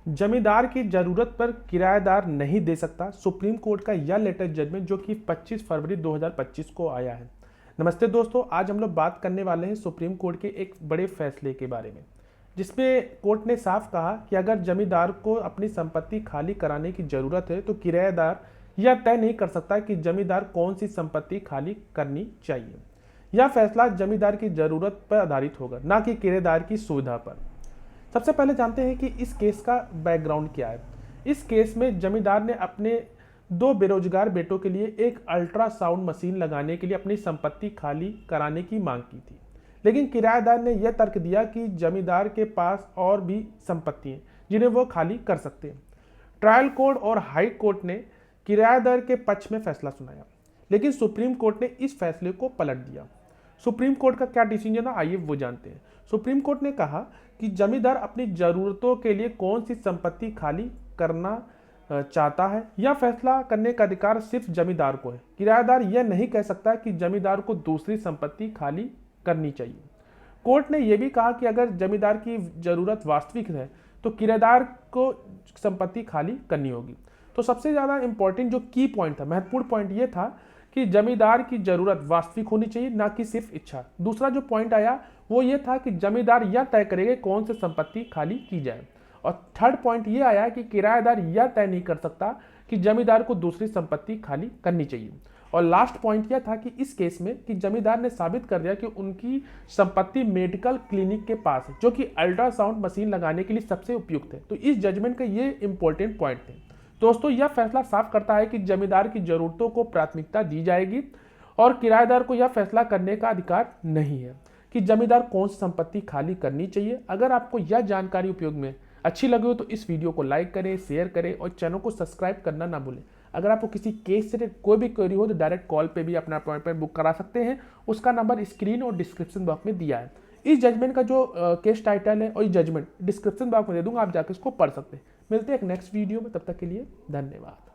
जमींदार की जरूरत पर किराएदार नहीं दे सकता, सुप्रीम कोर्ट का यह लेटेस्ट जजमेंट जो कि 25 फरवरी 2025 को आया है। नमस्ते दोस्तों, आज हम लोग बात करने वाले हैं सुप्रीम कोर्ट के एक बड़े फैसले के बारे में, जिसमें कोर्ट ने साफ कहा कि अगर जमींदार को अपनी संपत्ति खाली कराने की जरूरत है तो किराएदार यह तय नहीं कर सकता कि जमींदार कौन सी संपत्ति खाली करनी चाहिए। यह फैसला जमींदार की जरूरत पर आधारित होगा, ना कि किराएदार की सुविधा पर। सबसे पहले जानते हैं कि इस केस का बैकग्राउंड क्या है। इस केस में जमींदार ने अपने 2 बेरोजगार बेटों के लिए एक अल्ट्रासाउंड मशीन लगाने के लिए अपनी संपत्ति खाली कराने की मांग की थी, लेकिन किराएदार ने यह तर्क दिया कि जमींदार के पास और भी संपत्ति हैं जिन्हें वो खाली कर सकते हैं। ट्रायल कोर्ट और हाई कोर्ट ने किराएदार के पक्ष में फैसला सुनाया, लेकिन सुप्रीम कोर्ट ने इस फैसले को पलट दिया। सुप्रीम कोर्ट का क्या डिसीजन है, आइए वो जानते हैं। सुप्रीम कोर्ट ने कहा कि जमींदार अपनी जरूरतों के लिए कौन सी संपत्ति खाली करना चाहता है, यह फैसला करने का अधिकार सिर्फ जमींदार को है। किराएदार यह नहीं कह सकता कि जमींदार को दूसरी संपत्ति खाली करनी चाहिए। कोर्ट ने यह भी कहा कि अगर जमींदार की जरूरत वास्तविक है तो किराएदार को संपत्ति खाली करनी होगी। तो सबसे ज्यादा इंपॉर्टेंट जो की पॉइंट था, महत्वपूर्ण पॉइंट यह था कि जमींदार की जरूरत वास्तविक होनी चाहिए, ना कि सिर्फ इच्छा। दूसरा जो पॉइंट आया वो ये था कि जमींदार यह तय करेगा कौन सी संपत्ति खाली की जाए। और थर्ड पॉइंट ये आया कि किराएदार यह तय नहीं कर सकता कि जमींदार को दूसरी संपत्ति खाली करनी चाहिए। और लास्ट पॉइंट यह था कि इस केस में कि जमींदार ने साबित कर दिया कि उनकी संपत्ति मेडिकल क्लिनिक के पास है, जो कि अल्ट्रासाउंड मशीन लगाने के लिए सबसे उपयुक्त है। तो इस जजमेंट का ये इंपॉर्टेंट पॉइंट थे। दोस्तों, यह फैसला साफ करता है कि जमींदार की जरूरतों को प्राथमिकता दी जाएगी और किराएदार को यह फैसला करने का अधिकार नहीं है कि जमींदार कौन सी संपत्ति खाली करनी चाहिए। अगर आपको यह जानकारी उपयोग में अच्छी लगी हो तो इस वीडियो को लाइक करें, शेयर करें और चैनल को सब्सक्राइब करना ना भूलें। अगर आपको किसी केस से कोई भी क्वेरी हो तो डायरेक्ट कॉल पे भी अपना अपॉइंटमेंट बुक करा सकते हैं। उसका नंबर स्क्रीन और डिस्क्रिप्शन बॉक्स में दिया है। इस जजमेंट का जो केस टाइटल है और जजमेंट डिस्क्रिप्शन बॉक्स में दे दूंगा, आप जाकर इसको पढ़ सकते हैं। मिलते हैं एक नेक्स्ट वीडियो में, तब तक के लिए धन्यवाद।